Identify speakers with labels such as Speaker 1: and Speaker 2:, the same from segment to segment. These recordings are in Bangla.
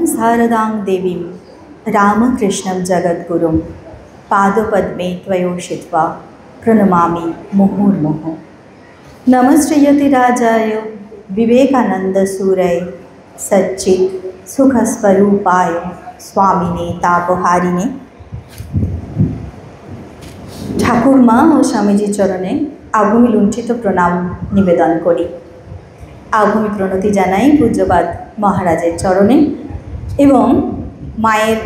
Speaker 1: शारदां देवीं रामकृष्णं जगद्गुरुं पादपद्मे त्वयोषित्वा प्रणमामि मुहुर्मुहुः। नमश्रीयतिराजाय विवेकानन्दसूरये सच्चित् सुखस्वरूपाय स्वामिने तापहारिणे। ঠাকুরমা ও স্বামীজির চরণে আভূমি লুণ্ঠিত প্রণাম নিবেদন করি। আভূমি প্রণতি জানাই পূজ্যপাদ মহারাজের চরণে এবং মায়ের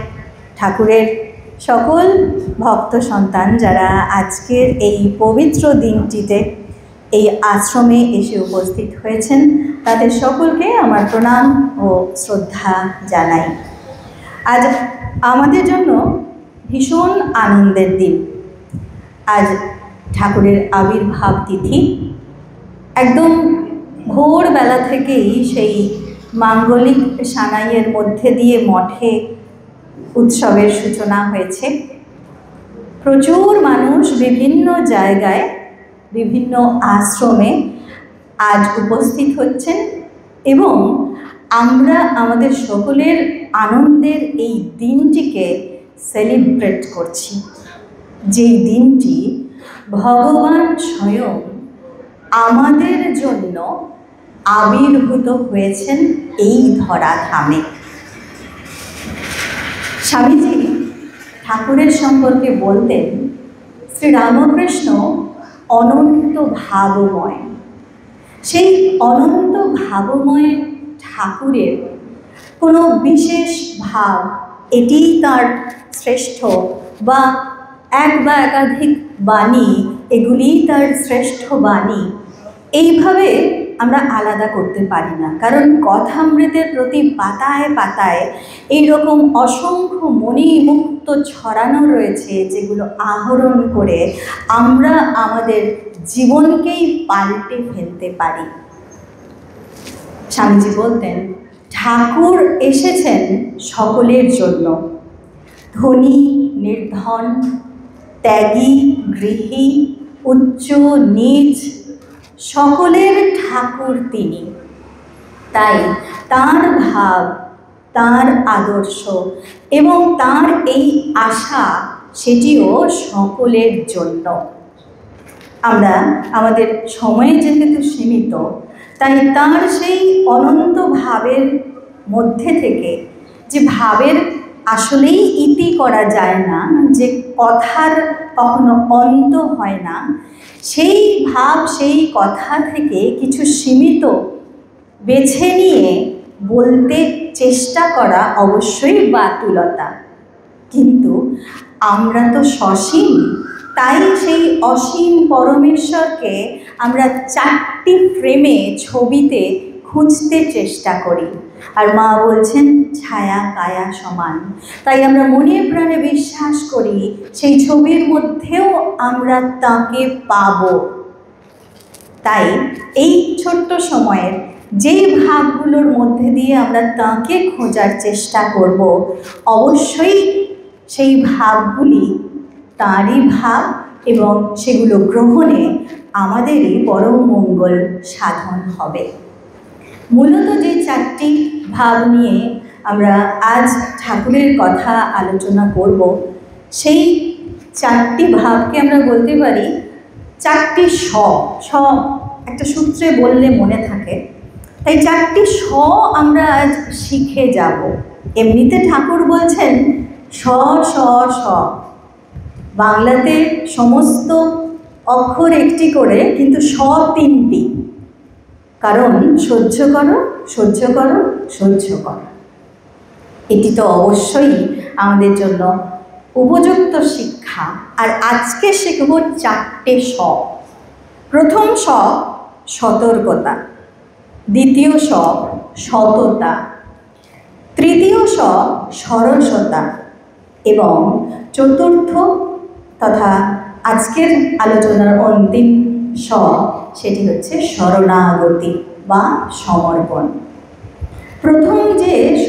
Speaker 1: ঠাকুরের সকল ভক্ত সন্তান যারা আজকের এই পবিত্র দিনটিতে এই আশ্রমে এসে উপস্থিত হয়েছেন তাদের সকলকে আমার প্রণাম ও শ্রদ্ধা জানাই। আজ আমাদের জন্য ভীষণ আনন্দের দিন। আজ ঠাকুরের আবির্ভাব তিথি। একদম ভোরবেলা থেকেই সেই মাঙ্গলিক সানাইয়ের মধ্যে দিয়ে মঠে উৎসবের সূচনা হয়েছে। প্রচুর মানুষ বিভিন্ন জায়গায় বিভিন্ন আশ্রমে আজ উপস্থিত হচ্ছেন এবং আমরা আমাদের সকলের আনন্দের এই দিনটিকে সেলিব্রেট করছি, যেই দিনটি ভগবান স্বয়ং আমাদের জন্য আবির্ভূত হয়েছেন এই ধরাধামে। স্বামীজি ঠাকুরের সম্পর্কে বলতেন, শ্রীরামকৃষ্ণ অনন্ত ভাবময়। সেই অনন্ত ভাবময় ঠাকুরের কোনো বিশেষ ভাব, এটিই তার শ্রেষ্ঠ, বা এক বা একাধিক বাণী এগুলিই তার শ্রেষ্ঠ বাণী, এইভাবে আমরা আলাদা করতে পারি না। কারণ কথামৃতের প্রতি পাতায় পাতায় এইরকম অসংখ্য মণিমুক্ত ছড়ানো রয়েছে, যেগুলো আহরণ করে আমরা আমাদের জীবনকেই পাল্টে ফেলতে পারি। স্বামীজি বলতেন, ঠাকুর এসেছেন সকলের জন্য, ধনী নির্ধন, ত্যাগী গৃহী, উচ্চ নীচ, সকলের ঠাকুর তিনি। তাই তার ভাব, তার আদর্শ এবং তার এই আশা, সেটিও সকলের জন্য। আমরা আমাদের সময় যেহেতু সীমিত, তাই তার সেই অনন্ত ভাবের মধ্যে থেকে, যে ভাবের আসলেই ইতি করা যায় না, যে কথার কখনো অন্ত হয় না, সেই ভাব সেই কথা থেকে কিছু সীমিত বেছে নিয়ে বলতে চেষ্টা করা অবশ্যই বাতুলতা। কিন্তু আমরা তো সসীম, তাই সেই অসীম পরমেশ্বরকে আমরা চারটি ফ্রেমে, ছবিতে খুঁজতে চেষ্টা করি। আর মা বলছেন ছায়া কায়া সমান। তাই আমরা মনে প্রাণে বিশ্বাস করি সেই ছবির মধ্যেও আমরা তাঁকে পাব। তাই এই ছোট্ট সময়ের যেই ভাবগুলোর মধ্যে দিয়ে আমরা তাঁকে খোঁজার চেষ্টা করব, অবশ্যই সেই ভাবগুলি তাঁরই ভাব এবং সেগুলো গ্রহণে আমাদেরই পরম মঙ্গল সাধন হবে। মূলত যে চারটি ভাব নিয়ে আমরা আজ ঠাকুরের কথা আলোচনা করব, সেই চারটি ভাবকে আমরা বলতে পারি চারটি স। একটা সূত্রে বললে মনে থাকে, তাই চারটি স আমরা আজ শিখে যাব। এমনিতে ঠাকুর বলছেন স স স, বাংলাতে সমস্ত অক্ষর একটি করে, কিন্তু স তিনটি। কারণ সহ্য করো, সহ্য করো, সহ্য করো। এটি তো অবশ্যই আমাদের জন্য উপযুক্ত শিক্ষা। আর আজকে শিখব চারটে স। প্রথম স সতর্কতা, দ্বিতীয় স সততা, তৃতীয় স সরসতা এবং চতুর্থ তথা আজকের আলোচনার অন্তিম স, সেটি হচ্ছে শরণাগতি বা সমর্পণ। প্রথম যে স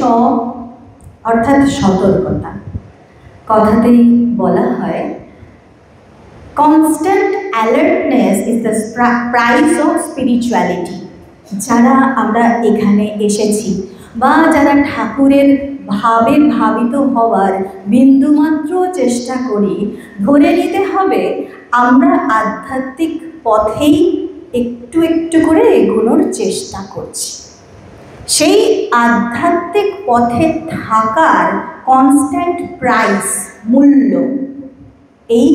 Speaker 1: অর্থাৎ সতর্কতা, কথাতেই বলা হয় constant alertness is the price of spirituality. যারা আমরা এখানে এসেছি বা যারা ঠাকুরের ভাবে ভাবিত হওয়ার বিন্দুমাত্র চেষ্টা করি, ধরে নিতে হবে আমরা আধ্যাত্মিক পথেই একটু একটু করে এগোনোর চেষ্টা করছি। সেই আধ্যাত্মিক পথে থাকার কনস্ট্যান্ট প্রাইস, মূল্য, এই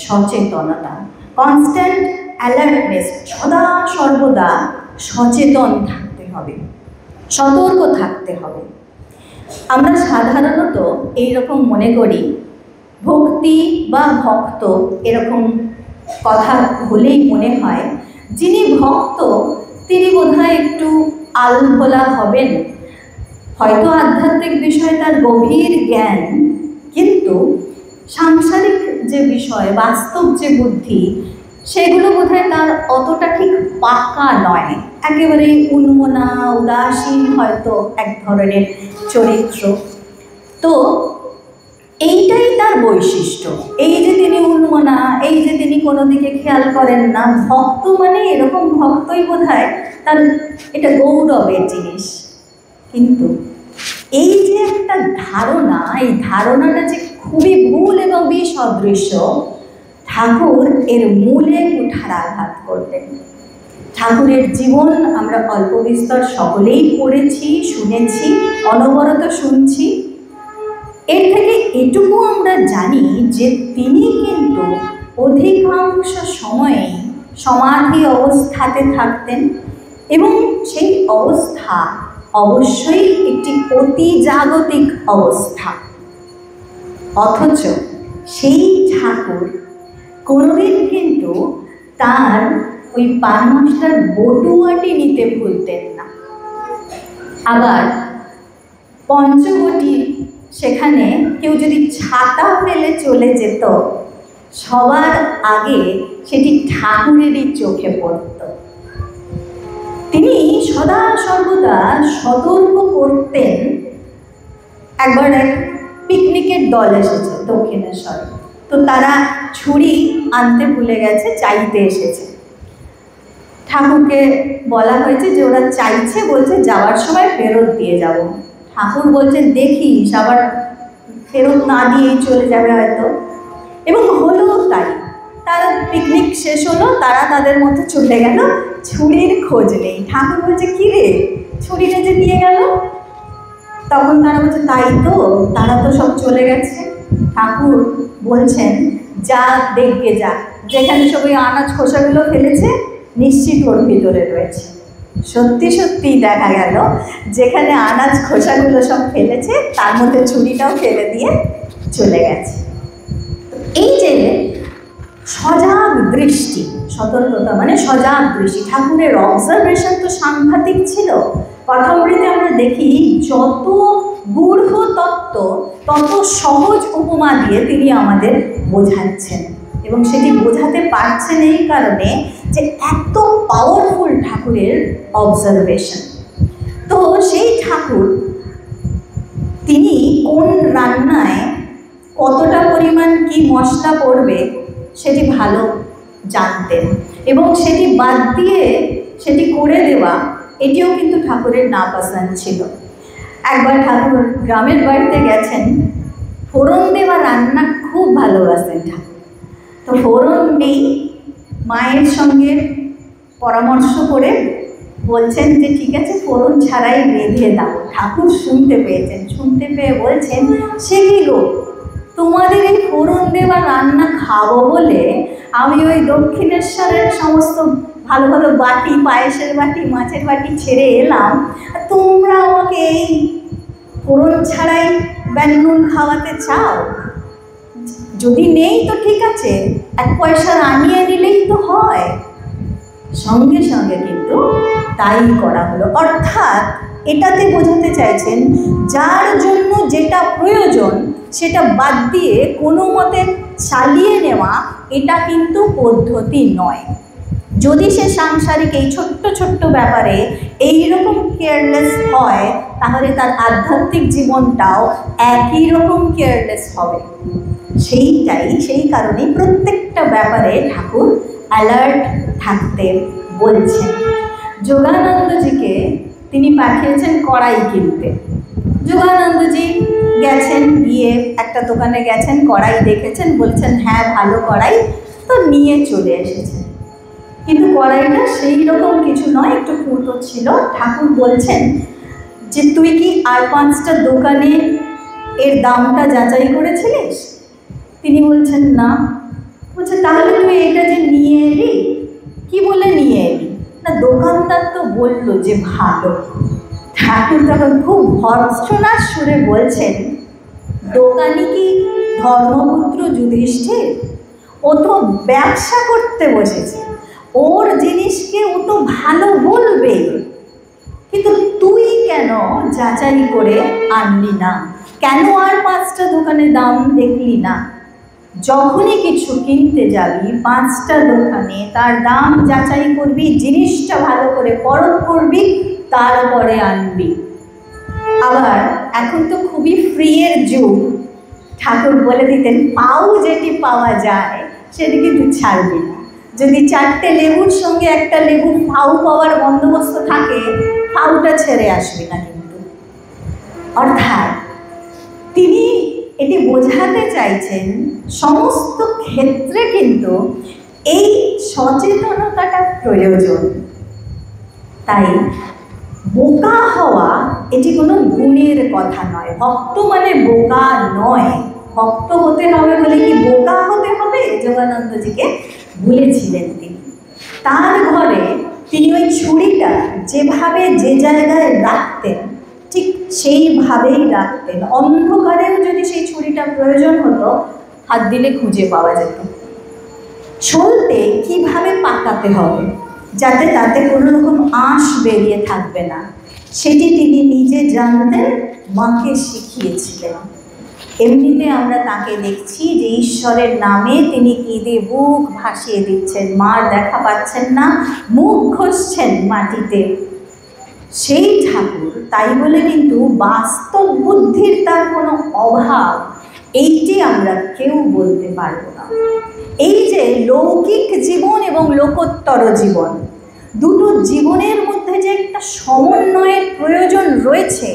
Speaker 1: সচেতনতা, কনস্ট্যান্ট অ্যালার্টনেস, সদা সর্বদা সচেতন থাকতে হবে, সতর্ক থাকতে হবে। আমরা সাধারণত এইরকম মনে করি, ভক্তি বা ভক্ত এরকম কথা হলেই মনে হয় যিনি ভক্ত তিনি বোধহয় একটু আলভোলা হবেন, হয়তো আধ্যাত্মিক বিষয়ে তার গভীর জ্ঞান, কিন্তু সাংসারিক যে বিষয়, বাস্তব যে বুদ্ধি, সেগুলো বোধহয় তার অতটা ঠিক পাকা নয়, একেবারে উন্মনা উদাসীন হয়তো এক ধরনের চরিত্র। তো এইটাই তার বৈশিষ্ট্য, এই যে তিনি উন্মনা, এই যে তিনি কোনো দিকে খেয়াল করেন না, ভক্ত মানে এরকম ভক্তই বোধহয় তার এটা গৌরবের জিনিস। কিন্তু এই যে একটা ধারণা, এই ধারণাটা যে খুবই ভুল এবং বিসদৃশ্য, ঠাকুর এর মূলে কুঠারাঘাত করলেন। ঠাকুরের জীবন আমরা অল্প বিস্তর সকলেই পড়েছি, শুনেছি, অনবরত শুনছি। এর থেকে এটুকু আমরা জানি যে তিনি কিন্তু অধিকাংশ সময়েই সমাধি অবস্থাতে থাকতেন এবং সেই অবস্থা অবশ্যই একটি অতি জাগতিক অবস্থা। অথচ সেই ঠাকুর কোনোদিন কিন্তু তার ওই পানমাস্টার বটুয়াটি নিতে ভুলতেন না। আবার পঞ্চবটি সেখানে কেউ যদি ছাতা ফেলে চলে যেত, সবার আগে সেটি ঠাকুরেরই চোখে পড়ত। তিনি সদা সর্বদা সতর্ক করতেন। একবার এক পিকনিকের দল এসেছে দক্ষিণেশ্বরে, তো তারা ছুরি আনতে ভুলে গেছে, চাইতে এসেছে। ঠাকুরকে বলা হয়েছে যে ওরা চাইছে, বলছে যাওয়ার সময় ফেরত দিয়ে যাব। ঠাকুর বলছেন দেখিস আবার ফেরত না দিয়েই চলে যাবে হয়তো। এবং হলো তাই, তারা পিকনিক শেষ হলো, তারা তাদের মতো চলে গেল, ছুরির খোঁজ নেই। ঠাকুর বলছে কী রে, ছুরিটা যে নিয়ে গেল? তখন তারা বলছে তাই তো, তারা তো সব চলে গেছে। ঠাকুর বলছেন যা দেখবে, যা যেখানে সবাই আনাজ খোসাগুলো ফেলেছে নিশ্চিত ওর ভিতরে রয়েছে। সত্যি সত্যিই দেখা গেল যেখানে আনাজ খোসাগুলো সব ফেলেছে তার মধ্যে ছুরিটাও ফেলে দিয়ে চলে গেছে। এই যে সজাগ দৃষ্টি, সতর্কতা মানে সজাগ দৃষ্টি, ঠাকুরের অবজারভেশন তো সাংঘাতিক ছিল। কথামৃতে আমরা দেখি যত গূঢ় তত্ত্ব তত সহজ উপমা দিয়ে তিনি আমাদের বোঝাচ্ছেন, এবং সেটি বোঝাতে পারছেন এই কারণে যে এত পাওয়ারফুল ঠাকুরের অবজারভেশন। তো সেই ঠাকুর তিনি কোন রান্নায় কতটা পরিমাণ কি মশলা পড়বে সেটি ভালো জানতেন, এবং সেটি বাদ দিয়ে সেটি করে দেওয়া এটিও কিন্তু ঠাকুরের নাপসন্দ ছিল। একবার ঠাকুর গ্রামের বাড়িতে গেছেন, ফোড়ন দেওয়া রান্না খুব ভালোবাসেন ঠাকুর। তো ফোড়ন নেই, মায়ের সঙ্গে পরামর্শ করে বলছেন যে ঠিক আছে ফোড়ন ছাড়াই রেঁধে দাও। ঠাকুর শুনতে পেয়েছেন, শুনতে পেয়ে বলছেন সে কি গো, তোমাদের এই ফোড়ন দেওয়া রান্না খাবো বলে আমি ওই দক্ষিণেশ্বরের সমস্ত ভালো ভালো বাটি, পায়েসের বাটি, মাছের বাটি ছেড়ে এলাম, তোমরা আমাকে এই ফোড়ন ছাড়াই ব্যানুন খাওয়াতে চাও? যদি নেই তো ঠিক আছে, 1 পয়সা আনিয়ে নিলেই তো হয়। সঙ্গে সঙ্গে কিন্তু তাই করা হলো। অর্থাৎ এটাতে বোঝাতে চাইছেন যার জন্য যেটা প্রয়োজন সেটা বাদ দিয়ে কোনো মতে চালিয়ে নেওয়া এটা কিন্তু পদ্ধতি নয়। যদি সে সাংসারিক এই ছোট্ট ছোট্ট ব্যাপারে এইরকম কেয়ারলেস হয়, তাহলে তার আধ্যাত্মিক জীবনটাও একই রকম কেয়ারলেস হবে। সেই কারণে প্রত্যেকটা ব্যাপারে ঠাকুর অ্যালার্ট থাকতে বলছেন। যোগানন্দজিকে তিনি পাঠিয়েছেন কড়াই কিনতে। যোগানন্দজি গেছেন, গিয়ে একটা দোকানে গেছেন, কড়াই দেখেছেন, বলছেন হ্যাঁ ভালো কড়াই, তো নিয়ে চলে এসেছেন। কিন্তু কড়াইটা সেই রকম কিছু নয়, একটু ফুটো ছিল। ঠাকুর বলছেন যে তুই কি আর 5টা দোকানে এর দামটা যাচাই করেছিলিস? তিনি বলছেন না। বলছে তাহলে তুই এটা যে নিয়ে এলি, কি বলে নিয়ে এলি? না, দোকানদার তো বললো যে ভালো। ঠাকুর তখন খুব ভর্ৎসনার সুরে বলছেন, দোকানি কি ধর্মপুত্র যুধিষ্ঠির? ও তো ব্যবসা করতে বসেছে, ওর জিনিসকে ও তো ভালো বলবে, কিন্তু তুই কেন যাচাই করে আনলি না? কেন আর 5টা দোকানে দাম দেখলি না? যখনই কিছু কিনতে যাবি 5টা দোকানে তার দাম যাচাই করবি, জিনিসটা ভালো করে পরখ করবি, তারপরে আনবি। আবার এখন তো খুবই ফ্রি এর যুগ, ঠাকুর বলে দিতেন পাও যেটি পাওয়া যায় সেটি কিন্তু ছাড়বি না। যদি 4টে লেবুর সঙ্গে একটা লেবু ফাউ পাওয়ার বন্দোবস্ত থাকে, ফাউটা ছেড়ে আসবি না কিন্তু। অর্থাৎ তিনি এটি বোঝাতে চাইছেন সমস্ত ক্ষেত্রে কিন্তু এই সচেতনতাটা প্রয়োজন। তাই বোকা হওয়া এটি কোনো গুণের কথা নয়। ভক্ত মানে বোকা নয়। ভক্ত হতে হবে বলে কি বোকা হতে হবে? যোগানন্দজিকে বলেছিলেন তিনি। তার ঘরে তিনি ওই ছুরিটা যেভাবে যে জায়গায় রাখতেন ঠিক সেইভাবেই রাখতেন। অন্ধকারেও যদি সেই ছুরিটা প্রয়োজন হতো, হাত দিলে খুঁজে পাওয়া যেত। চলতে কিভাবে পাকাতে হবে যাতে তাতে কোনো রকম আঁশ বেরিয়ে থাকবে না, সেটি তিনি নিজে জানতেন, মাকে শিখিয়েছিলেন। এমনিতে আমরা তাকে দেখছি যে ঈশ্বরের নামে তিনি কেঁদে বুক ভাসিয়ে দিচ্ছেন, মার দেখা পাচ্ছেন না, মুখ ঘষছেন মাটিতে। সেই ঠাকুর, তাই বলে কিন্তু বাস্তব বুদ্ধির তার কোনো অভাব এইটি আমরা কেউ বলতে পারবো না। এই যে লৌকিক জীবন এবং লোকোত্তর জীবন, দুটো জীবনের মধ্যে যে একটা সমন্বয়ের প্রয়োজন রয়েছে,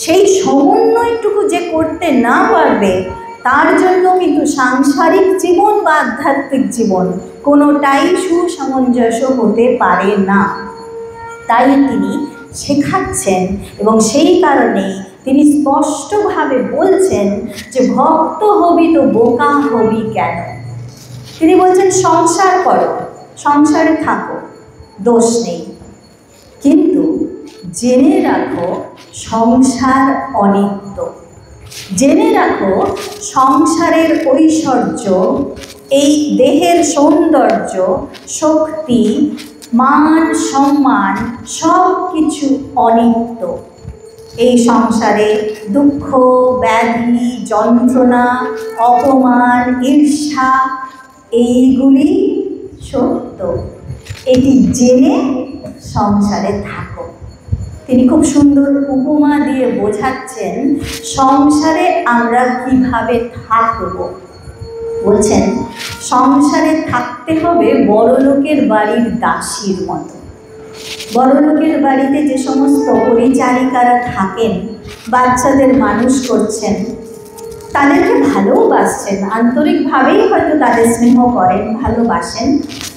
Speaker 1: সেই সমন্বয়টুকু যে করতে না পারবে, তার জন্য কিন্তু সাংসারিক জীবন বা আধ্যাত্মিক জীবন কোনোটাই সুসামঞ্জস্য হতে পারে না। তাই তিনি শেখাচ্ছেন এবং সেই কারণেই তিনি স্পষ্টভাবে বলছেন যে ভক্ত হবি তো বোকা হবি কেন? তিনি বলছেন সংসার করো, সংসারে থাকো, দোষ নেই, কিন্তু জেনে রাখো সংসার অনিত্য। জেনে রাখো সংসারের ঐশ্বর্য, এই দেহের সৌন্দর্য, শক্তি, মান সম্মান সব কিছু অনিত্য। এই সংসারে দুঃখ, ব্যাধি, যন্ত্রণা, অপমান, ঈর্ষা এইগুলি সত্য। এটি জেনে সংসারে থাকো। তিনি খুব সুন্দর উপমা দিয়ে বোঝাচ্ছেন সংসারে আমরা কিভাবে থাকব। বলছেন সংসারে থাকতে হবে বড়লোকের বাড়ির দাসীর মতো। বড়লোকের বাড়িতে যে সমস্ত পরিচারিকারা থাকেন, বাচ্চাদের মানুষ করছেন, তাদেরকে ভালোবাসছেন, আন্তরিকভাবেই হয়তো তাদের স্নেহ করেন, ভালোবাসেন,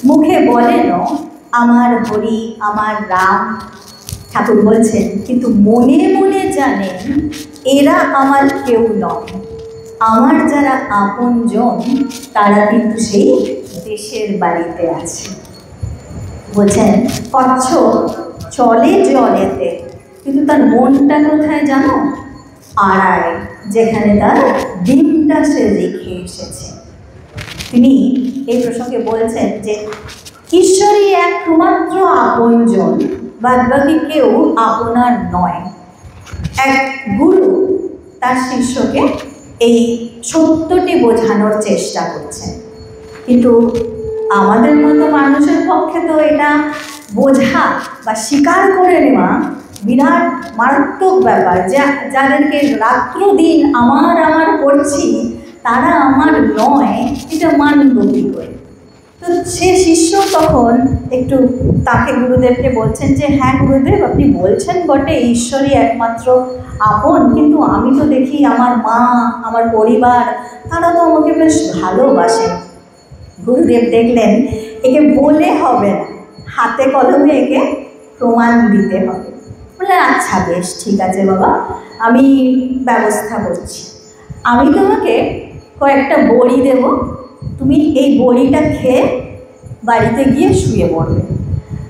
Speaker 1: মুখে বলেনও আমার হরি, আমার রাম। ঠাকুর বলছেন কিন্তু মনে মনে জানেন এরা আমার কেউ নয়, আমার যারা আপনজন তারা কিন্তু সেই দেশের বাড়িতে আছে। বলছেন কচ্ছপ চলে জলেতে, কিন্তু তার মনটা কোথায় জানো? আড়ায়, যেখানে তার ডিমটা সে রেখে এসেছে। তিনি এই প্রসঙ্গে বলছেন যে ঈশ্বরই একমাত্র আপনজন, বাদবাকি কেউ আপনার নয়। এক গুরু তার শিষ্যকে এই সত্যটি বোঝানোর চেষ্টা করছেন, কিন্তু আমাদের মতো মানুষের পক্ষে তো এটা বোঝা বা স্বীকার করে নেওয়া বিরাট মারাত্মক ব্যাপার। যাদেরকে রাত্র দিন আমার করছি তারা আমার নয়, এটা মানব কী করে? তো তো সে শিষ্য তখন একটু তাকে গুরুদেবকে বলছেন যে হ্যাঁ গুরুদেব, আপনি বলছেন বটে ঈশ্বরই একমাত্র আপন, কিন্তু আমি তো দেখি আমার মা, আমার পরিবার, তারা তো আমাকে বেশ ভালোবাসে। গুরুদেব দেখলেন একে বলে হবে না, হাতে কলমে একে প্রমাণ দিতে হবে। বললেন আচ্ছা বেশ ঠিক আছে বাবা, আমি ব্যবস্থা করছি। আমি তোমাকে কয়েকটা বড়ি দেব, তুমি এই বড়িটা খেয়ে বাড়িতে গিয়ে শুয়ে পড়বে।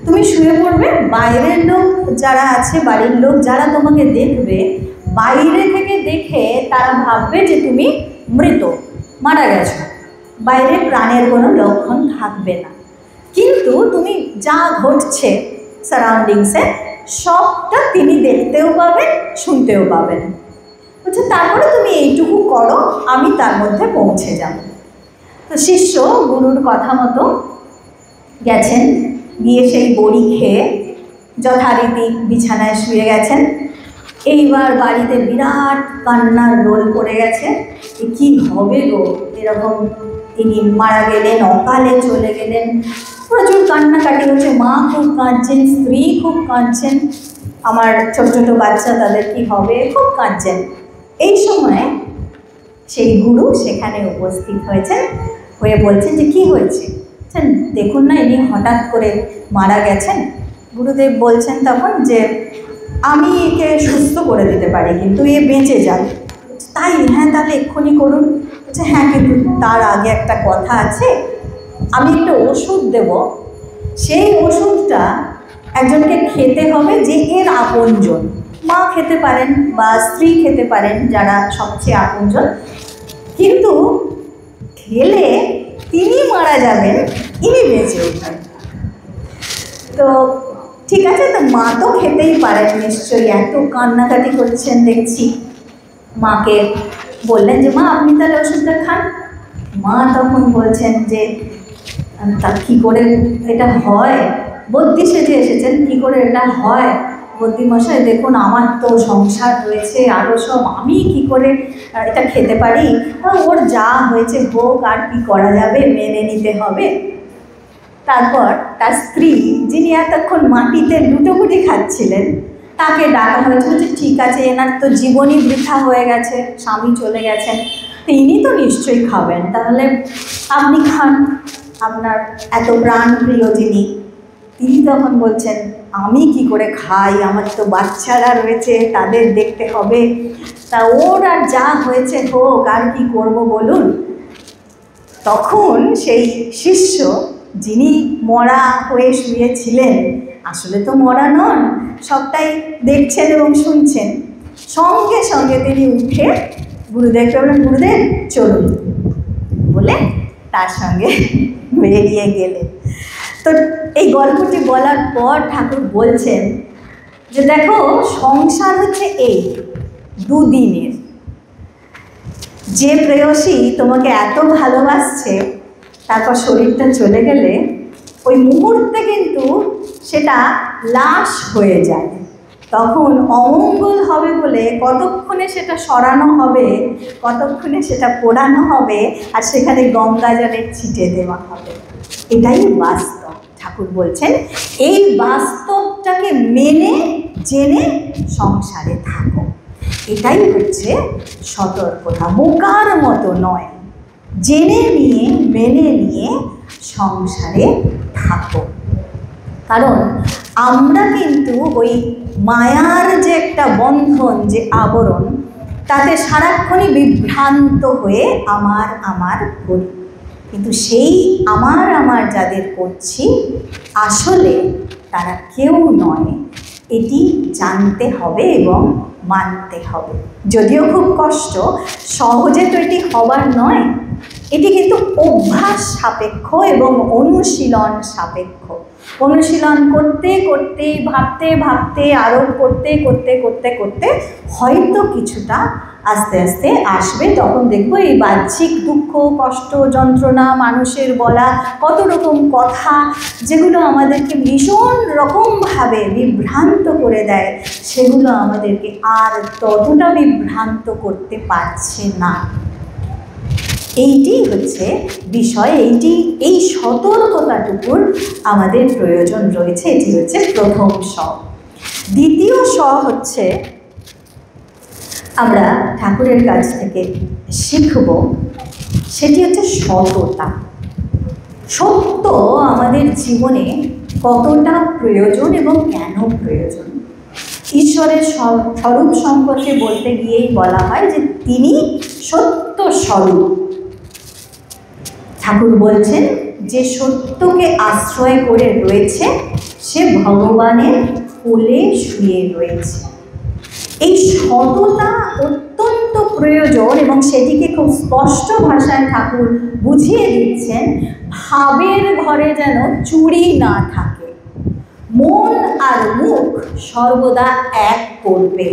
Speaker 1: তুমি শুয়ে পড়বে, বাইরের লোক যারা আছে, বাড়ির লোক যারা তোমাকে দেখবে, বাইরে থেকে দেখে তারা ভাববে যে তুমি মৃত, মারা গেছো, বাইরে প্রাণের কোনো লক্ষণ থাকবে না, কিন্তু তুমি যা ঘটছে সারাউন্ডিংসে সবটা তিনি দেখতেও পাবেন, শুনতেও পাবেন। বলছে তারপরে তুমি এইটুকু করো, আমি তার মধ্যে পৌঁছে যাব। তো শিষ্য গুরুর কথা মতো গেছেন, গিয়ে সেই বড়ি খেয়ে যথারীতি বিছানায় শুয়ে গেছেন। এইবার বাড়িতে বিরাট কান্নার রোল পড়ে গেছে, কি হবে গো, এরকম তিনি মারা গেলেন, অকালে চলে গেলেন, প্রচুর কান্নাকাটি হচ্ছে। মা খুব কাঁদছেন, স্ত্রী খুব কাঁদছেন, আমার ছোট ছোট বাচ্চা তাদের কি হবে, খুব কাঁদছেন। এই সময় সেই গুরু সেখানে উপস্থিত হয়েছেন, হয়ে বলছেন যে কি হয়েছে, দেখুন না ইনি হঠাৎ করে মারা গেছেন। গুরুদেব বলছেন তখন যে আমি একে সুস্থ করে দিতে পারি, কিন্তু এ বেঁচে যাবে। তাই? হ্যাঁ তাহলে এক্ষুনি করুন। বলছে হ্যাঁ, কিন্তু তার আগে একটা কথা আছে, আমি একটা ওষুধ দেব, সেই ওষুধটা একজনকে খেতে হবে যে এর আপনজন। মা খেতে পারেন বা স্ত্রী খেতে পারেন, যারা সবচেয়ে আপনজন, কিন্তু খেলে তিনি মারা যাবেন, ইনি বেঁচে উঠবেন। তো ঠিক আছে, তো মা তো খেতেই পারেন নিশ্চয়ই, এত কান্নাকাটি করছেন দেখছি। মাকে বললেন যে মা আপনি তাহলে ওষুধটা খান। মা তখন বলছেন যে তা কী করে এটা হয়, বদ্যি সেজে এসেছেন, কী করে এটা হয় বদ্যিমশাই, দেখুন আমার তো সংসার রয়েছে আরও সব, আমি কি করে এটা খেতে পারি, ওর যা হয়েছে হোক, আর কি করা যাবে, মেনে নিতে হবে। তারপর তার স্ত্রী, যিনি এতক্ষণ মাটিতে লুটোপুটি খাচ্ছিলেন, তাকে ডাকা হয়েছে। বলছে ঠিক আছে, এনার তো জীবনই বৃথা হয়ে গেছে, স্বামী চলে গেছেন, তিনি তো নিশ্চয়ই খাবেন, তাহলে আপনি খান, আপনার এত প্রাণ প্রিয় যিনি। তিনি তখন বলছেন আমি কি করে খাই, আমার তো বাচ্চারা রয়েছে, তাদের দেখতে হবে, তা ওর আর যা হয়েছে হোক, আর কি করব বলুন। তখন সেই শিষ্য, যিনি মরা হয়ে শুয়েছিলেন, আসলে তো মরা নন, সবটাই দেখছেন এবং শুনছেন, সঙ্গে সঙ্গে তিনি উঠে গুরুদেবকে বললেন গুরুদেব চলুন, বলে তার সঙ্গে বেরিয়ে গেলেন। তো এই গল্পটি বলার পর ঠাকুর বলছেন যে দেখো, সংসার হচ্ছে এই দুদিনের, যে প্রেয়সী তোমাকে এত ভালোবাসছে, তারপর শরীরটা চলে গেলে ওই মুহূর্তে কিন্তু সেটা লাশ হয়ে যায়। তখন অমঙ্গল হবে বলে কতক্ষণে সেটা সরানো হবে, কতক্ষণে সেটা পোড়ানো হবে, আর সেখানে গঙ্গা জলের ছিটে দেওয়া হবে। এটাই বাস্তব। ঠাকুর বলছেন এই বাস্তবটাকে মেনে জেনে সংসারে থাকো, এটাই হচ্ছে সতর্কতা। বোকার মতো নয়, জেনে নিয়ে মেনে নিয়ে সংসারে থাকো। কারণ আমরা কিন্তু ওই মায়ার যে একটা বন্ধন, যে আবরণ, তাতে সারাক্ষণই বিভ্রান্ত হয়ে আমার আমার করি, কিন্তু সেই আমার যাদের করছি আসলে তারা কেউ নয়, এটি জানতে হবে এবং মানতে হবে। যদিও খুব কষ্ট, সহজে তো এটি হবার নয়, এটি কিন্তু অভ্যাস সাপেক্ষ এবং অনুশীলন সাপেক্ষ। অনুশীলন করতে করতে, ভাবতে ভাবতে, আরোপ করতে করতে করতে করতে হয়তো কিছুটা আস্তে আস্তে আসবে। তখন দেখবো এই বাহ্যিক দুঃখ, কষ্ট, যন্ত্রণা, মানুষের বলা কত রকম কথা, যেগুলো আমাদেরকে ভীষণ রকমভাবে বিভ্রান্ত করে দেয়, সেগুলো আমাদেরকে আর ততটা বিভ্রান্ত করতে পারছে না। এইটি হচ্ছে বিষয়, এই সতর্কতাটুকুর আমাদের প্রয়োজন রয়েছে। এটি হচ্ছে প্রথম স। দ্বিতীয় স হচ্ছে আমরা ঠাকুরের কাছ থেকে শিখব, সেটি হচ্ছে সততা। সত্য আমাদের জীবনে কতটা প্রয়োজন এবং কেন প্রয়োজন। ঈশ্বরের স্বরূপ সম্পর্কে বলতে গিয়েই বলা হয় যে তিনি সত্য স্বরূপ। ঠাকুর বলছেন যে সত্যকে আশ্রয় করে রয়েছে সে ভগবানের কোলে শুয়ে রয়েছে। এই সততা অত্যন্ত প্রয়োজন এবং সেটিকে খুব স্পষ্ট ভাষায় ঠাকুর বুঝিয়ে দিচ্ছেন। ভাবের ঘরে যেন চুরি না থাকে, মন আর মুখ সর্বদা এক করবে।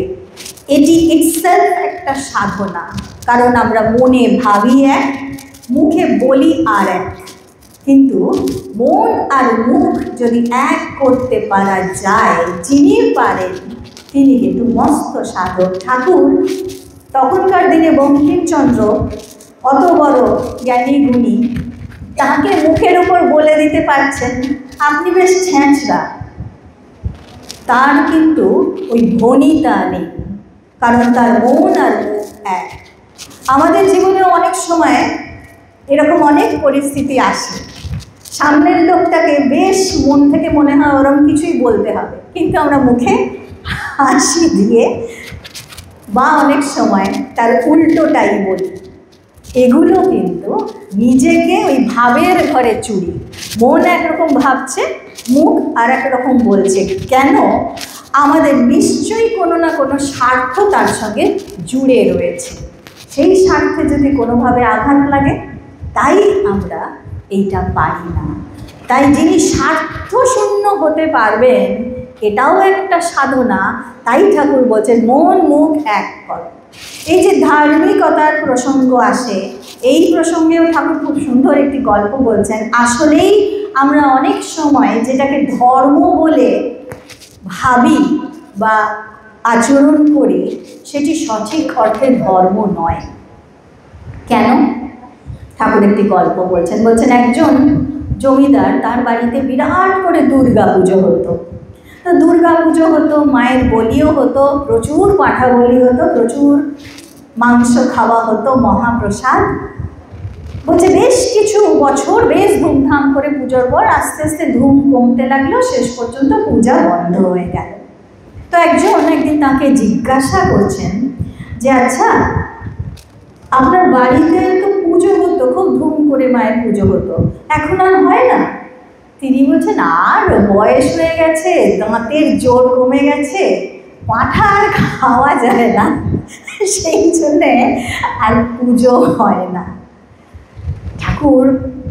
Speaker 1: এটি ইটসেলফ একটা সাধনা, কারণ আমরা মনে ভাবি এক, মুখে বলি আর এক, কিন্তু মন আর মুখ যদি এক করতে পারা যায়, যিনি পারেন তিনি কিন্তু মস্ত সাধক। ঠাকুর তখনকার দিনে বঙ্কিমচন্দ্র অত বড় জ্ঞানী গুণী, তাকে মুখের ওপর বলে দিতে পারছেন আপনি বেশ ছ্যাঁচড়া, তার কিন্তু ওই ধ্বনিটা নেই, কারণ তার মন আর মুখ এক। আমাদের জীবনেও অনেক সময় এরকম অনেক পরিস্থিতি আসে, সামনের লোকটাকে বেশ মন থেকে মনে হয় ওরকম কিছুই বলতে হবে, কিন্তু আমরা মুখে হাসি দিয়ে বা অনেক সময় তার উল্টোটাই বলি। এগুলো কিন্তু নিজেকে ওই ভাবের ঘরে চুরি। মন একরকম ভাবছে, মুখ আর একরকম বলছে। কেন? আমাদের নিশ্চয়ই কোনো না কোনো স্বার্থ তার সঙ্গে জুড়ে রয়েছে। সেই স্বার্থে যদি কোনোভাবে আঘাত লাগে, তাই আমরা এইটা পারি না। তাই যিনি স্বার্থশূন্য হতে পারবেন, এটাও একটা সাধনা। তাই ঠাকুর বলছেন মন মুখ এক করো। এই যে ধার্মিকতার প্রসঙ্গ আসে, এই প্রসঙ্গেও ঠাকুর খুব সুন্দর একটি গল্প বলছেন। আসলেই আমরা অনেক সময় যেটাকে ধর্ম বলে ভাবি বা আচরণ করি, সেটি সঠিক অর্থে ধর্ম নয়। কেন? ঠাকুর একটি গল্প বলছেন। একজন জমিদার, তার বাড়িতে বিরাট করে দুর্গা পুজো হতো। তো দুর্গা পুজো হতো, মায়ের বলিও হতো, প্রচুর পাঁঠা বলি হতো, প্রচুর মাংস খাওয়া হতো, মহাপ্রসাদ। বলছে বেশ কিছু বছর বেশ ধুমধাম করে পুজোর পর আস্তে আস্তে ধুম কমতে লাগলো, শেষ পর্যন্ত পূজা বন্ধ হয়ে গেল। তো একদিন তাকে জিজ্ঞাসা করছেন যে আচ্ছা, আপনার বাড়িতে তো পুজো হতো, খুব ধুম করে মায়ের পুজো হতো, এখন আর হয় না? তিনি বলছেন আর বয়স হয়ে গেছে, দাঁতের জোর কমে গেছে, পাঁঠা আর খাওয়া যায় না, সেই জন্যে আর পুজো হয় না। ঠাকুর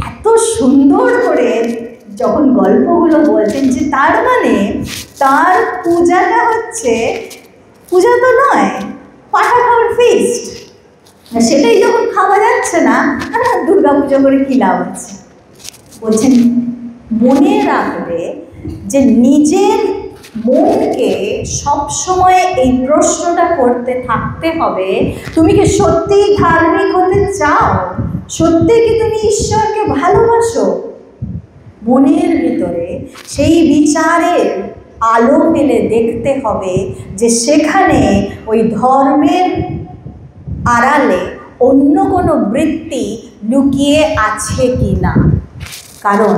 Speaker 1: এত সুন্দর করে যখন গল্পগুলো বলছেন যে তার মানে তার পূজাটা হচ্ছে, পূজা তো নয়, পাঁঠা খাওয়ার ফিস্ট। সেটাই যখন খাওয়া যাচ্ছে না, দুর্গা পুজো করে কী লাভ আছে? বলছেন মনে রাখবে যে নিজের মনকে সবসময় এই প্রশ্নটা করতে থাকতে হবে, তুমি কি সত্যিই ধার্মিক হতে চাও? সত্যি কি তুমি ঈশ্বরকে ভালোবাসো? মনের ভিতরে সেই বিচারের আলো ফেলে দেখতে হবে যে সেখানে ওই ধর্মের আড়ালে অন্য কোনো বৃত্তি লুকিয়ে আছে কি না। কারণ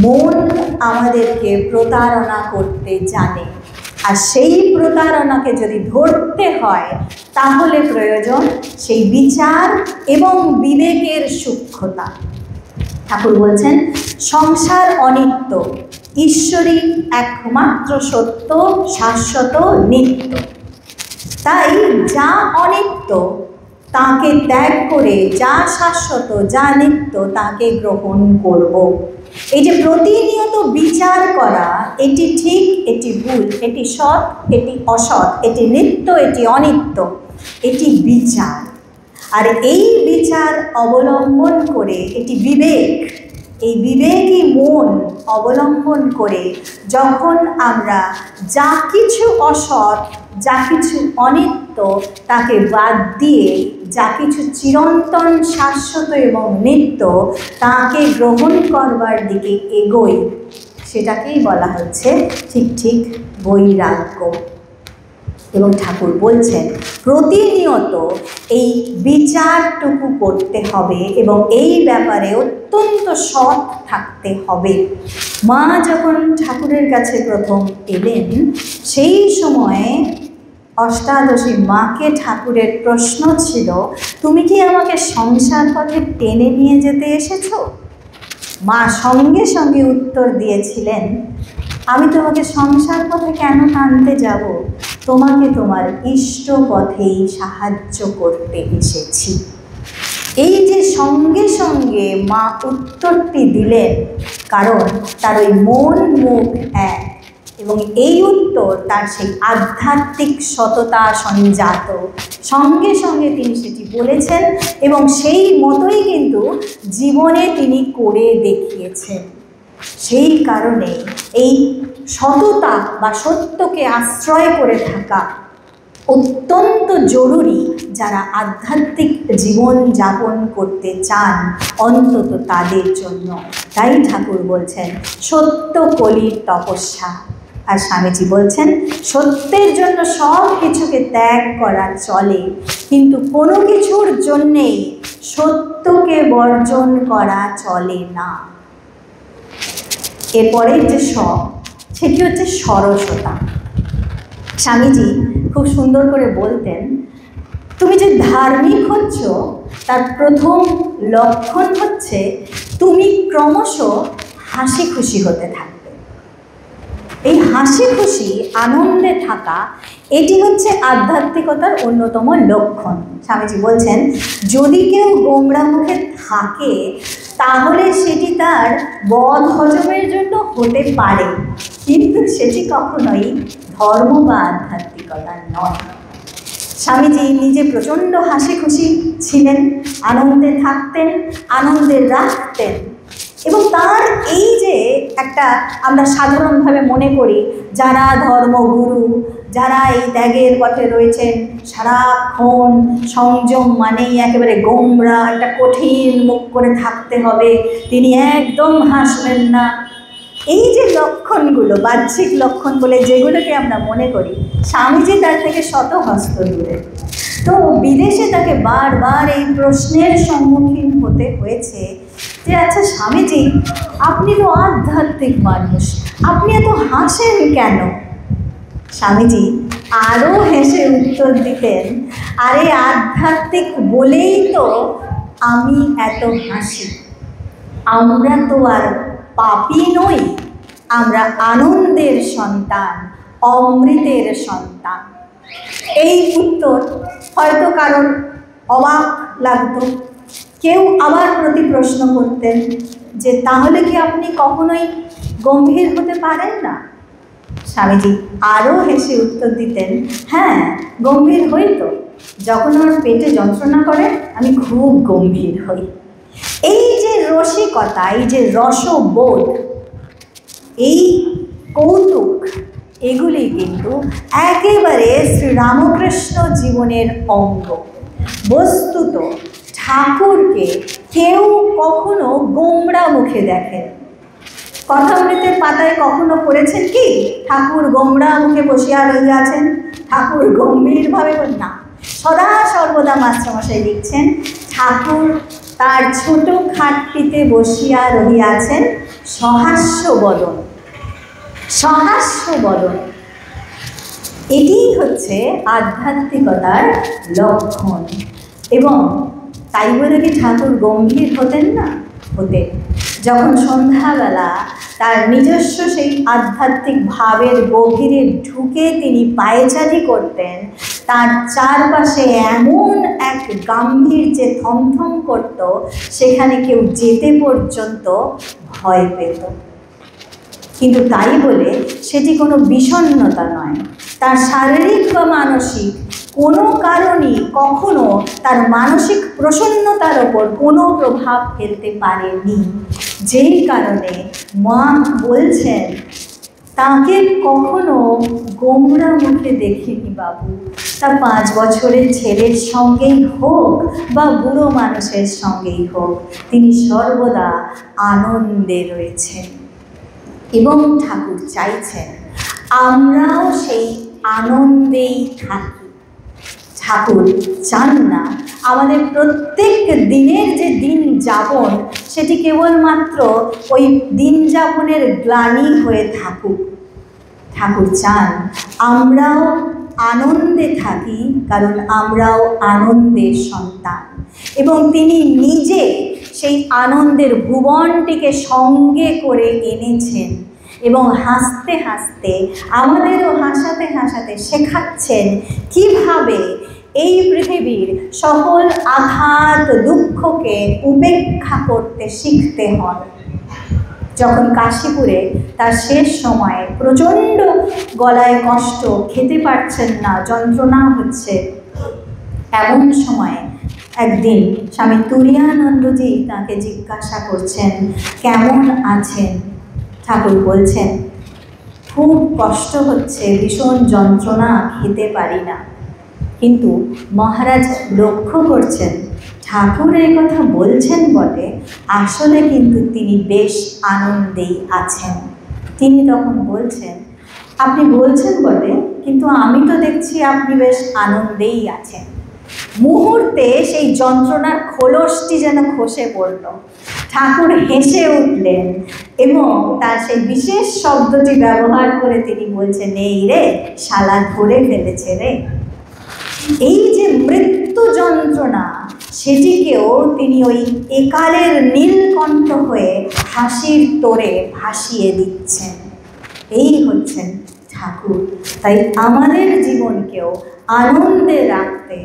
Speaker 1: মন আমাদেরকে প্রতারণা করতে জানে, আর সেই প্রতারণাকে যদি ধরতে হয় তাহলে প্রয়োজন সেই বিচার এবং বিবেকের সূক্ষ্মতা। ঠাকুর বলছেন সংসার অনিত্য, ঈশ্বরই একমাত্র সত্য, শাশ্বত, নিত্য। তাই যা অনিত্য তাকে ত্যাগ করে যা শাশ্বত, যা নিত্য তাকে গ্রহণ করব। এই যে প্রতিনিয়ত বিচার করা, এটি ঠিক, এটি ভুল, এটি সৎ, এটি অসৎ, এটি নিত্য, এটি অনিত্য, এটি বিচার। আর এই বিচার অবলম্বন করে, এটি বিবেক, এই বিবেকই মন অবলম্বন করে যখন আমরা যা কিছু অসৎ যা কিছু অনিত্য তাকে বাদ দিয়ে যা কিছু চিরন্তন, শাশ্বত এবং নিত্য তাকে গ্রহণ করবার দিকে এগোই, সেটাকেই বলা হচ্ছে ঠিক ঠিক বৈরাগ্য। এবং ঠাকুর বলছেন প্রতিনিয়ত এই বিচারটুকু করতে হবে এবং এই ব্যাপারে অত্যন্ত সৎ থাকতে হবে। মা যখন ঠাকুরের কাছে প্রথম এলেন, সেই সময়ে অষ্টাদশী মাকে ঠাকুরের প্রশ্ন ছিল, তুমি কি আমাকে সংসার পথে টেনে নিয়ে যেতে এসেছো? মা সঙ্গে সঙ্গে উত্তর দিয়েছিলেন, আমি তোমাকে সংসার পথে কেন টানতে যাব, তোমাকে তোমার ইষ্ট পথেই সাহায্য করতে এসেছি। এই যে সঙ্গে সঙ্গে মা উত্তরটি দিলেন, কারণ তার ওই মন মুখ এক, এবং এই উত্তর তার সেই আধ্যাত্মিক সততা সঞ্জাত। সঙ্গে সঙ্গে তিনি সেটি বলেছেন এবং সেই মতোই কিন্তু জীবনে তিনি করে দেখিয়েছেন। সেই কারণে এই সততা বা সত্যকে আশ্রয় করে থাকা অত্যন্ত জরুরি যারা আধ্যাত্মিক জীবন যাপন করতে চান, অন্তত তাদের জন্য। তাই ঠাকুর বলছেন সত্য কলির তপস্যা। আর স্বামীজি বলছেন সত্যের জন্য সব কিছুকে ত্যাগ করা চলে, কিন্তু কোনো কিছুর জন্যেই সত্যকে বর্জন করা চলে না। এরপরের যে সব, সেটি হচ্ছে সরসতা। স্বামীজি খুব সুন্দর করে বলতেন, তুমি যে ধার্মিক হচ্ছ তার প্রথম লক্ষণ হচ্ছে তুমি ক্রমশ হাসি খুশি হতে থাকবে। এই হাসি খুশি আনন্দে থাকা, এটি হচ্ছে আধ্যাত্মিকতার অন্যতম লক্ষণ। স্বামীজি বলছেন যদি কেউ গোমরা মুখে থাকে তাহলে সেটি তার বদ হজমের জন্য হতে পারে, কিন্তু সেটি কখনোই ধর্ম বা আধ্যাত্মিকতা নয়। স্বামীজি নিজে প্রচণ্ড হাসি খুশি ছিলেন, আনন্দে থাকতেন, আনন্দে রাখতেন, এবং তার এই যে একটা আমরা সাধারণভাবে মনে করি যারা ধর্মগুরু, যারা এই ত্যাগের পথে রয়েছেন, সারাক্ষণ সংযম মানেই একেবারে গোমরা, একটা কঠিন মুখ করে থাকতে হবে, তিনি একদম হাসবেন না, এই যে লক্ষণগুলো, বাহ্যিক লক্ষণ বলে যেগুলোকে আমরা মনে করি, স্বামীজি তার থেকে শত হস্ত দূরে। তো বিদেশে তাকে বারবার এই প্রশ্নের সম্মুখীন হতে হয়েছে যে আচ্ছা স্বামীজি, আপনি তো আধ্যাত্মিক মানুষ, আপনি এত হাসেন কেন? স্বামীজি আরও হেসে উত্তর দিতেন, আরে আধ্যাত্মিক বলেই তো আমি এত হাসি, আমরা তো আর পাপী নই, আমরা আনন্দের সন্তান, অমৃতের সন্তান। এই উত্তর হয়তো কারণ অবাক লাগতো, কেউ আবার প্রতি প্রশ্ন করতেন যে তাহলে কি আপনি কখনোই গম্ভীর হতে পারেন না? স্বামীজি আরও হেসে উত্তর দিতেন, হ্যাঁ গম্ভীর হই তো, যখন আমার পেটে যন্ত্রণা করে আমি খুব গম্ভীর হই। এই যে রসিকতা, এই যে রসবোধ, এই কৌতুক, এগুলি কিন্তু একেবারে শ্রীরামকৃষ্ণ জীবনের অঙ্গ। বস্তুত ঠাকুরকে কেউ কখনো গোমরা মুখে দেখেন। কথামৃতের পাতায় কখনো পড়েছেন কি ঠাকুর গোমরা মুখে বসিয়া রহিয়াছেন, ঠাকুর গম্ভীরভাবে? না, সদা সর্বদা মাস্টারমশাই লিখছেন ঠাকুর তার ছোট খাটটিতে বসিয়া রহিয়াছেন সহাস্য বদন, সহাস্য বদন। এটি হচ্ছে আধ্যাত্মিকতার লক্ষণ। এবং তাই বলে কি ঠাকুর গম্ভীর হতেন না? হতেন। যখন সন্ধ্যাবেলা তার নিজস্ব সেই আধ্যাত্মিক ভাবের গভীরে ঢুকে তিনি পায়চারি করতেন, তার চারপাশে এমন এক গাম্ভীর্যে থমথম করত, সেখানে কেউ যেতে পর্যন্ত ভয় পেত। কিন্তু তাই বলে সেটি কোনো বিষণ্ণতা নয়, তার শারীরিক বা মানসিক কোনো কারণই কখনো তার মানসিক প্রসন্নতার ওপর কোনো প্রভাব ফেলতে পারেনি। যেই কারণে মা বলছেন তাকে কখনো গোমরা মুখে দেখিনি বাবু। তা 5 বছরের ছেলের সঙ্গেই হোক বা বুড়ো মানুষের সঙ্গেই হোক, তিনি সর্বদা আনন্দে রয়েছেন। এবং ঠাকুর চাইছেন আমরাও সেই আনন্দেই থাকি। ঠাকুর চান না আমাদের প্রত্যেক দিনের যে দিন যাপন সেটি কেবলমাত্র ওই দিন যাপনের গ্লানি হয়ে থাকুক। ঠাকুর চান আমরাও আনন্দে থাকি, কারণ আমরাও আনন্দের সন্তান। এবং তিনি নিজে সেই আনন্দের ভুবনটিকে সঙ্গে করে এনেছেন এবং হাসতে হাসতে আমাদেরও হাসাতে হাসাতে শেখাচ্ছেন কিভাবে এই পৃথিবীর সকল আঘাত দুঃখকে উপেক্ষা করতে শিখতে হয়। যখন কাশীপুরে তার শেষ সময়ে প্রচণ্ড গলায় কষ্ট, খেতে পারছেন না, যন্ত্রণা হচ্ছে, এমন সময়ে একদিন স্বামী তুরীয়ানন্দজি তাকে জিজ্ঞাসা করছেন কেমন আছেন। ঠাকুর বলছেন খুব কষ্ট হচ্ছে, ভীষণ যন্ত্রণা, খেতে পারি না। কিন্তু মহারাজ লক্ষ্য করছেন ঠাকুর এই কথা বলছেন বটে, আসলে কিন্তু তিনি বেশ আনন্দেই আছেন। তিনি তখন বলছেন আপনি বলছেন বটে, কিন্তু আমি তো দেখছি আপনি বেশ আনন্দেই আছেন। মুহূর্তে সেই যন্ত্রণার খোলসটি যেন খসে পড়ল। ঠাকুর হেসে উঠলেন এবং তার সেই বিশেষ শব্দটি ব্যবহার করে তিনি বলছেন এই রে শালা ধরে ফেলেছে রে। এই যে মৃত্যু যন্ত্রণা সেটিকেও তিনি ওই একালের নীলকণ্ঠ হয়ে হাসির তোড়ে ভাসিয়ে দিচ্ছেন। এই হচ্ছেন ঠাকুর। তাই আমাদের জীবনকেও আনন্দে রাখতে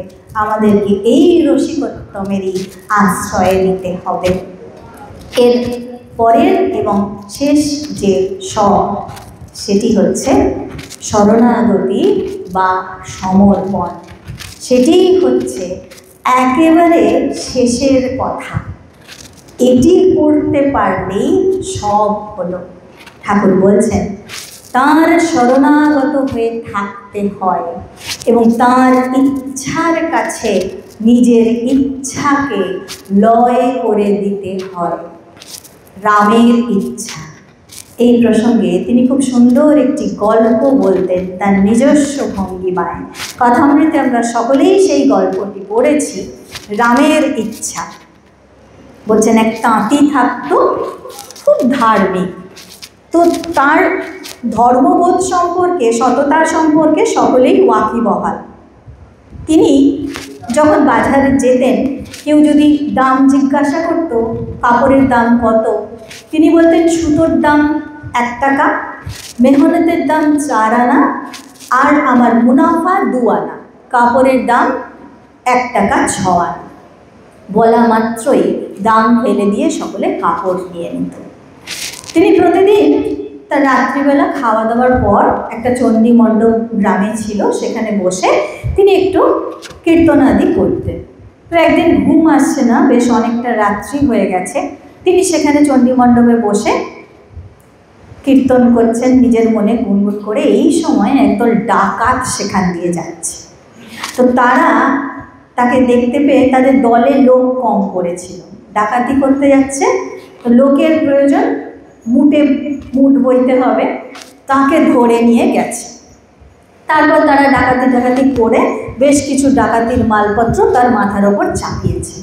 Speaker 1: আমাদেরকে এই রসিকোত্তমেরই আশ্রয় নিতে হবে। এর পরের এবং শেষ যে সেটি হচ্ছে শরণাগতি বা সমর্পণ। সেটিই হচ্ছে একেবারে শেষের কথা। এটি করতে পারলেই সব হলো। ঠাকুর বলছেন তাঁর শরণাগত হয়ে থাকতে হয় এবং তাঁর ইচ্ছার কাছে নিজের ইচ্ছাকে লয় করে দিতে হয়। রামের ইচ্ছা, এই প্রসঙ্গে তিনি খুব সুন্দর একটি গল্প বলতেন তার নিজস্ব ভঙ্গিমায়। কথামৃতে আমরা সকলেই সেই গল্পটি পড়েছি। রামের ইচ্ছা বলছেন এক তাঁতি থাকতো, খুব ধার্মিক। তো তার ধর্মবোধ সম্পর্কে, সততার সম্পর্কে সকলেই ওয়াকিবহাল। তিনি যখন বাজারে যেতেন, কেউ যদি দাম জিজ্ঞাসা করত কাপড়ের দাম কত, তিনি বলতেন সুতোর দাম 1 টাকা, মেহনতের দাম 4 আনা, আর আমার মুনাফা 2 আনা, কাপড়ের দাম 1 টাকা 6 আনা। বলা মাত্রই দাম ফেলে দিয়ে সকলে কাপড় নিয়ে নিত। তিনি প্রতিদিন তার রাত্রিবেলা খাওয়া দাওয়ার পর একটা চণ্ডী মণ্ডপ গ্রামে ছিল, সেখানে বসে তিনি একটু কীর্তনাদি করতেন। তো একদিন ঘুম আসছে না, বেশ অনেকটা রাত্রি হয়ে গেছে। তিনি সেখানে চণ্ডী মণ্ডপে বসে কীর্তন করছেন নিজের মনে গুনগুন করে। এই সময় একদল ডাকাত সেখান দিয়ে যাচ্ছে। তো তারা তাকে দেখতে পেয়ে, তাদের দলে লোক কম পড়েছিল, ডাকাতি করতে যাচ্ছে, তো লোকের প্রয়োজন, মুঠ বইতে হবে, তাকে ধরে নিয়ে গেছে। তারপর তারা ডাকাতি করে বেশ কিছু ডাকাতির মালপত্র তার মাথার ওপর চাপিয়েছে।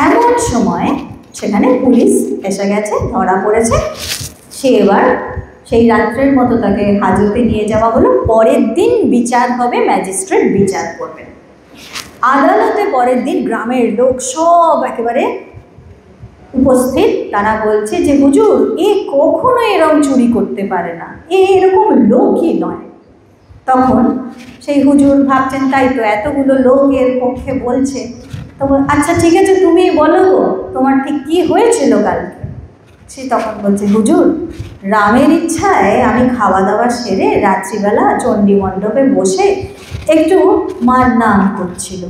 Speaker 1: এমন সময় সেখানে পুলিশ এসে গেছে, ধরা পড়েছে। সে এবার সেই রাত্রের মতো তাকে হাজতে নিয়ে যাওয়া হলো। পরের দিন বিচার হবে, ম্যাজিস্ট্রেট বিচার করবেন। আদালতে পরের দিন গ্রামের লোক সব একেবারে উপস্থিত। তারা বলছে যে হুজুর, এ কখনো এরকম চুরি করতে পারে না, এরকম লোকই নয়। তখন সেই হুজুর ভাবছেন তাই তো, এতগুলো লোক এর পক্ষে বলছে, তো আচ্ছা ঠিক আছে তুমি বলো গো, তোমার ঠিক কী হয়েছিল কালকে। সে তখন বলছে হুজুর, রামের ইচ্ছায় আমি খাওয়া দাওয়া সেরে রাত্রিবেলা চণ্ডী মণ্ডপে বসে একটু মার নাম করছিল।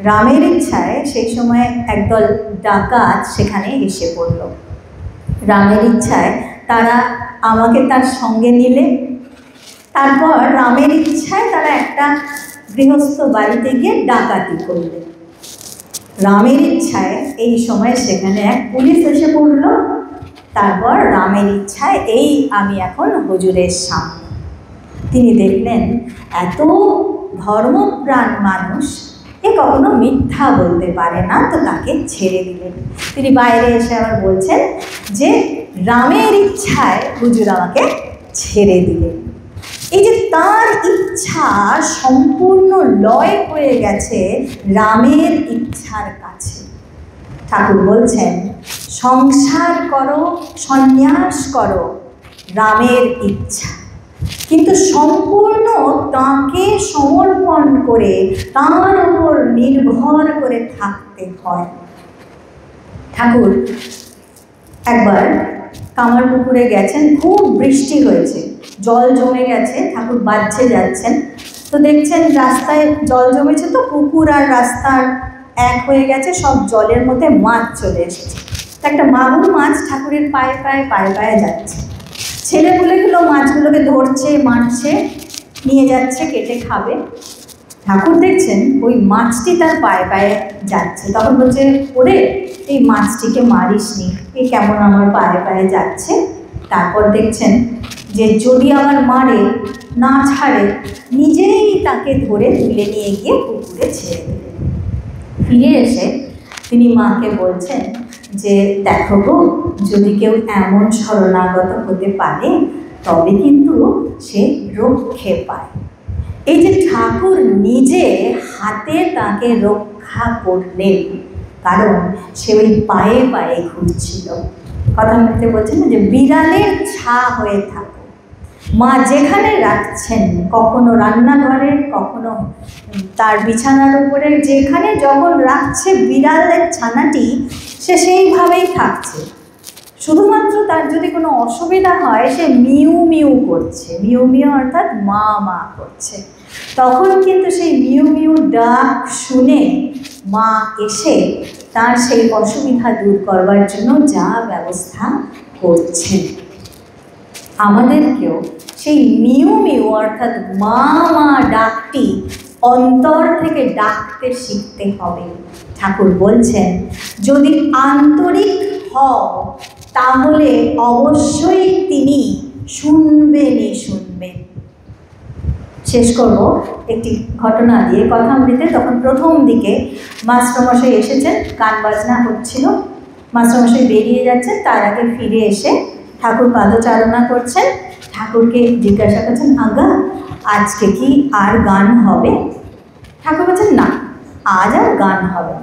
Speaker 1: রামের ইচ্ছায় সেই সময় একদল ডাকাত সেখানে এসে পড়ল। রামের ইচ্ছায় তারা আমাকে তার সঙ্গে নিলে। তারপর রামের ইচ্ছায় তারা একটা গৃহস্থ বাড়িতে গিয়ে ডাকাতি করলেন। রামের ইচ্ছায় এই সময় সেখানে এক পুলিশ এসে পড়ল। তারপর রামের ইচ্ছায় এই আমি এখন হুজুরের সামনে। তিনি দেখলেন এত ধর্মপ্রাণ মানুষ, এ কখনো মিথ্যা বলতে পারে না, তো তাকে ছেড়ে দিলেন। তিনি বাইরে এসে আবার বলছেন যে রামের ইচ্ছায় হুজুর আমাকে ছেড়ে দিলেন। এই যে তার ইচ্ছা সম্পূর্ণ লয় হয়ে গেছে রামের ইচ্ছার কাছে। ঠাকুর বলছেন সংসার করো, সন্ন্যাস করো, রামের ইচ্ছা, কিন্তু সম্পূর্ণ তাঁকে সমর্পণ করে তাঁর উপর নির্ভর করে থাকতে হয়। ঠাকুর একবার কামারপুকুরে গেছেন, খুব বৃষ্টি হয়েছে, জল জমে গেছে। ঠাকুর বাঁধছে যাচ্ছেন, তো দেখছেন রাস্তায় জল জমেছে, তো পুকুর আর রাস্তার এক হয়ে গেছে, সব জলের মধ্যে মাছ চলে এসেছে। একটা মাগুর মাছ ঠাকুরের পায়ে পায়ে পায়ে পায়ে যাচ্ছে। ছেলেপুলেগুলো মাছগুলোকে ধরছে, মারছে, নিয়ে যাচ্ছে, কেটে খাবে। ঠাকুর দেখছেন ওই মাছটি তার পায়ে পায়ে যাচ্ছে। তখন বলছে, ওরে এই মাছটিকে মারিস নি, এ কেমন আমার পায়ে পায়ে যাচ্ছে। তারপর দেখছেন যে যদি আবার মারে, না ছাড়ে, নিজেই তাকে ধরে তুলে নিয়ে গিয়ে পুকুরে ছেড়ে দিলেন। ফিরে এসে তিনি মাকে বলছেন যে দেখো গো, যদি কেউ এমন শরণাগত হতে পারে তবে কিন্তু সে রক্ষে পায়। এই যে ঠাকুর নিজে হাতে তাকে রক্ষা করলেন, কারণ সে ওই পায়ে পায়ে ঘুরছিল। কথা বলতে বলছেন না যে বিড়ালের ছা হয়ে থাকো। মা যেখানে রাখছেন, কখনো রান্নাঘরে, কখনো তার বিছানার উপরে, যেখানে যখন রাখছে বিড়ালের ছানাটি, সে সেইভাবেই থাকছে। শুধুমাত্র তার যদি কোনো অসুবিধা হয়, সে মিউ মিউ করছে, মিউ মিউ অর্থাৎ মা মা করছে। তখন কিন্তু সেই মিউ মিউ ডাক শুনে মা এসে তার সেই অসুবিধা দূর করবার জন্য যা ব্যবস্থা করছেন। আমাদেরকেও সেই মিউ মিউ অর্থাৎ মা মা ডাকটি অন্তর থেকে ডাকতে শিখতে হবে। ঠাকুর বলছেন যদি আন্তরিক হও তাহলে অবশ্যই তিনি শুনবেনই শুনবেন। শেষ করব একটি ঘটনা দিয়ে। কথামৃতে তখন প্রথম দিকে মাস্টারমশাই এসেছেন, গান বাজনা হচ্ছিল, মাস্টারমশাই বেরিয়ে যাচ্ছেন, তার আগে ফিরে এসে ঠাকুর পাদচারণা করছেন। ঠাকুরকে জিজ্ঞাসা করছেন, আজ্ঞা আজকে কি আর গান হবে? ঠাকুর বলছেন না, আজ আর গান হবে।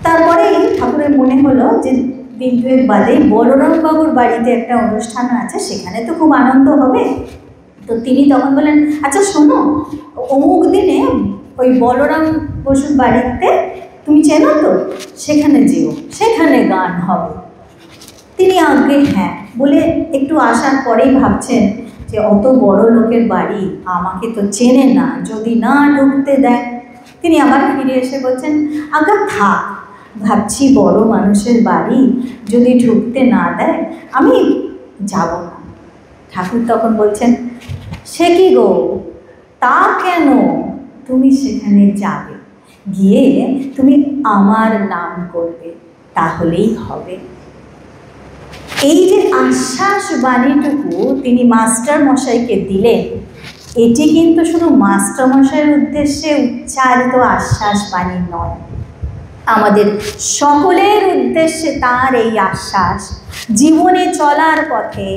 Speaker 1: তারপরেই ঠাকুরের মনে হলো যে দিন দুয়েক বাদে বলরামবাবুর বাড়িতে একটা অনুষ্ঠান আছে, সেখানে তো খুব আনন্দ হবে। তো তিনি তখন বলেন, আচ্ছা শোনো, অমুক দিনে ওই বলরাম বসুর বাড়িতে তুমি চেনো তো, সেখানে যেও, সেখানে গান হবে। তিনি আগে হ্যাঁ বলে একটু আসার পরেই ভাবছেন যে অত বড় লোকের বাড়ি, আমাকে তো চেনে না, যদি না ঢুকতে দেয়। তিনি আবার ফিরে এসে বলছেন, আজ্ঞা থাক, ভাবছি বড় মানুষের বাড়ি, যদি ঢুকতে না দেয় আমি যাব না। ঠাকুর তখন বলছেন, সে কি গো, তা কেন? তুমি সেখানে যাবে, গিয়ে তুমি আমার নাম করবে, তাহলেই হবে। এই যে আশ্বাস বাণীটুকু তিনি মাস্টার মশাইকে দিলেন, এটি কিন্তু শুধু মাস্টার মশাইয়ের উদ্দেশ্যে উচ্চারিত আশ্বাস বাণী নয়, আমাদের সকলের উদ্দেশ্যে তার এই আশ্বাস। জীবনে চলার পথে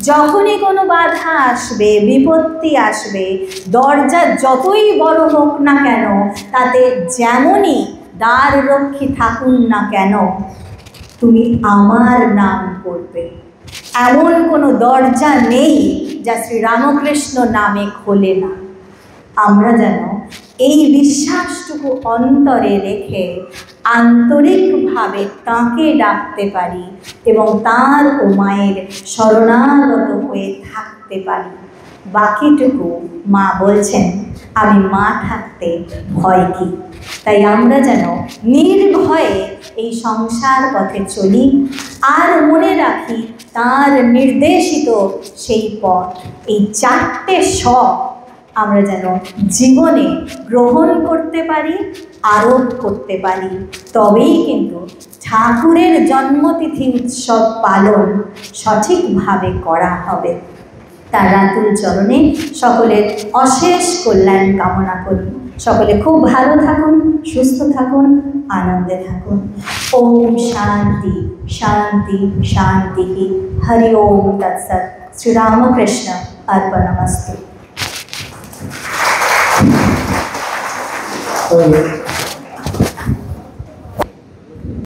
Speaker 1: যখনই কোনো বাধা আসবে, বিপত্তি আসবে, দরজা যতই বড় হোক না কেন, তাতে যেমনই দ্বাররক্ষী থাকুন না কেন, তুমি আমার নাম করবে। এমন কোনো দরজা নেই যা শ্রীরামকৃষ্ণ নামে খোলে না। আমরা যেন এই বিশ্বাসটুকু অন্তরে রেখে আন্তরিকভাবে তাঁকে ডাকতে পারি এবং তাঁর ও মায়ের শরণাগত হয়ে থাকতে পারি। বাকিটুকু মা বলছেন, আমি মা থাকতে ভয় কি। তাই আমরা যেন নির্ভয়ে এই সংসার পথে চলি আর মনে রাখি তার নির্দেশিত সেই পথ। এই 4টে স আমরা যেন জীবনে গ্রহণ করতে পারি, আরোপ করতে পারি, তবেই কিন্তু ঠাকুরের জন্মতিথি উৎসব পালন সঠিকভাবে করা হবে। তার রাতুল চরণে সকলের অশেষ কল্যাণ কামনা করি। সকলে খুব ভালো থাকুন, সুস্থ থাকুন, আনন্দে থাকুন। ওম শান্তি শান্তি শান্তি। হরি ওম তৎসৎ। শ্রীরামকৃষ্ণ अर्पणमस्तु।